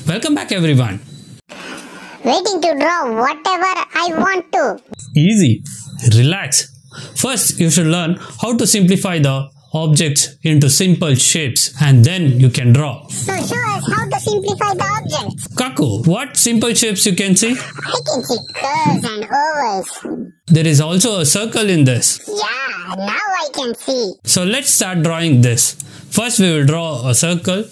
Welcome back everyone. Waiting to draw whatever I want to. Easy. Relax. First, you should learn how to simplify the objects into simple shapes and then you can draw. So show us how to simplify the objects. Kaku, what simple shapes you can see? I can see curves and ovals. There is also a circle in this. Yeah, now I can see. So let's start drawing this. First we will draw a circle.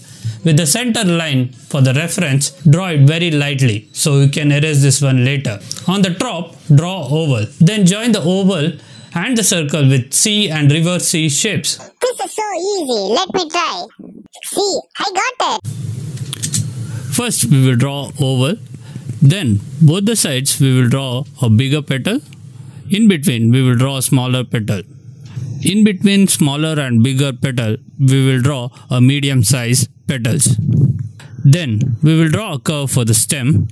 With the center line for the reference, draw it very lightly so you can erase this one later. On the top, draw oval. Then join the oval and the circle with C and reverse C shapes. This is so easy. Let me try. See, I got it. First we will draw oval. Then both the sides we will draw a bigger petal. In between we will draw a smaller petal. In between smaller and bigger petal, we will draw a medium size petals. Then we will draw a curve for the stem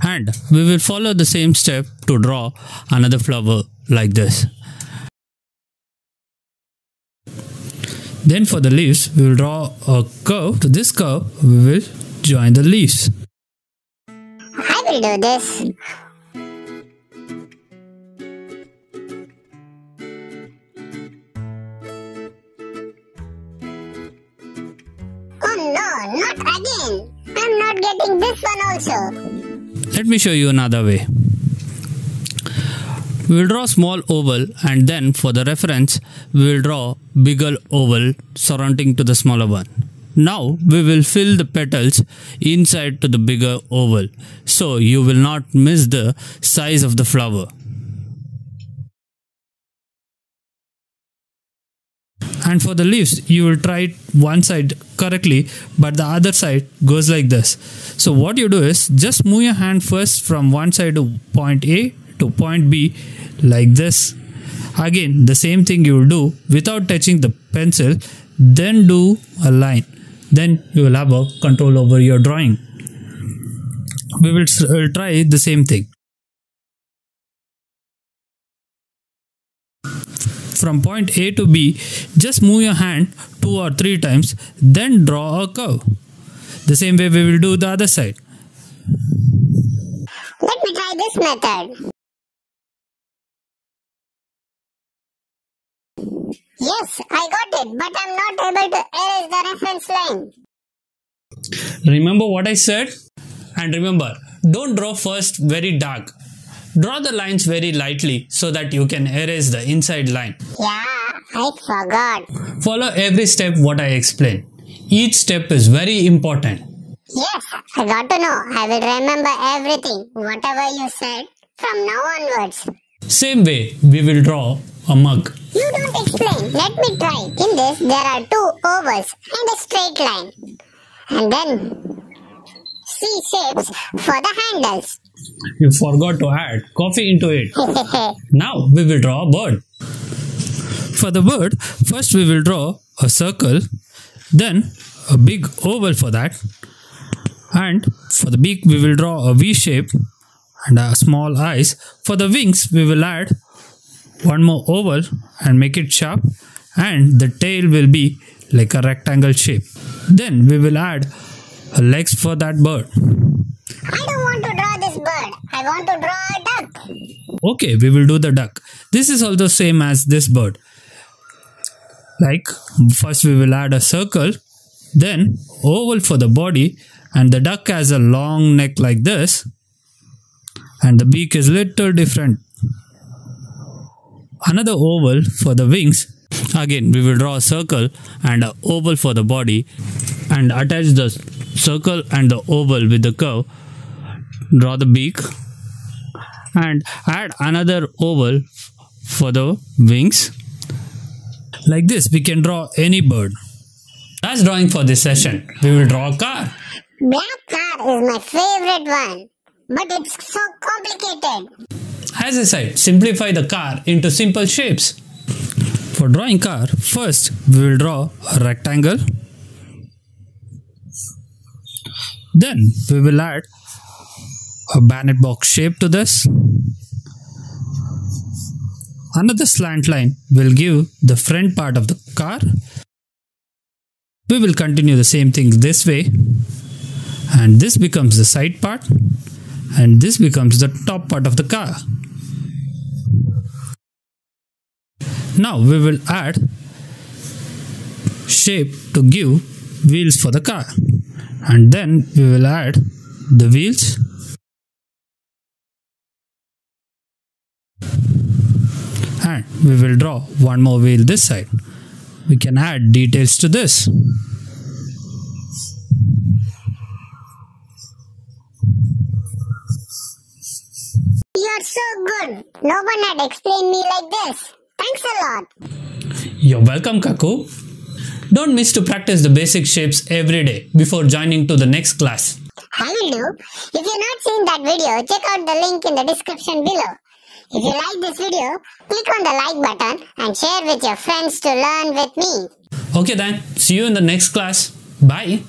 and we will follow the same step to draw another flower like this. Then for the leaves, we will draw a curve. To this curve, we will join the leaves. I will do this. Oh no, not again. I'm not getting this one also. Let me show you another way. We will draw small oval and then for the reference, we will draw bigger oval surrounding to the smaller one. Now we will fill the petals inside to the bigger oval so you will not miss the size of the flower. And for the leaves, you will try it one side correctly, but the other side goes like this. So what you do is just move your hand first from one side to point A to point B like this. Again, the same thing you will do without touching the pencil, then do a line. Then you will have a control over your drawing. We will try the same thing. From point A to B, just move your hand 2 or 3 times, then draw a curve. The same way we will do the other side. Let me try this method. Yes, I got it, but I'm not able to erase the reference line. Remember what I said? And remember, don't draw first very dark. Draw the lines very lightly so that you can erase the inside line. Yeah, I forgot. Follow every step what I explained. Each step is very important. Yes, I got to know. I will remember everything, whatever you said, from now onwards. Same way, we will draw a mug. You don't explain. Let me try. In this, there are 2 ovals and a straight line. And then C shapes for the handles. You forgot to add coffee into it. Now we will draw a bird. For the bird, first we will draw a circle, then a big oval for that. And for the beak, we will draw a V shape and a small eyes. For the wings, we will add one more oval and make it sharp. And the tail will be like a rectangle shape. Then we will add legs for that bird. I don't want to draw this bird. I want to draw a duck. Okay, we will do the duck. This is also same as this bird. Like, first we will add a circle, then oval for the body, and the duck has a long neck like this, and the beak is little different. Another oval for the wings. Again, we will draw a circle and an oval for the body, and attach the circle and the oval with the curve. Draw the beak and add another oval for the wings. Like this, we can draw any bird. Last drawing for this session, we will draw a car. Black car is my favorite one, but it's so complicated. As I said, simplify the car into simple shapes. For drawing car, first we will draw a rectangle. Then we will add a bonnet box shape to this. Another slant line will give the front part of the car. We will continue the same thing this way. And this becomes the side part. And this becomes the top part of the car. Now we will add shape to give wheels for the car. And then we will add the wheels. And we will draw one more wheel this side. We can add details to this. You're so good. No one had explained me like this. Thanks a lot. You're welcome, Kaku. Don't miss to practice the basic shapes every day before joining to the next class. I will do. If you've not seen that video, check out the link in the description below. If you like this video, click on the like button and share with your friends to learn with me. Okay then, see you in the next class. Bye.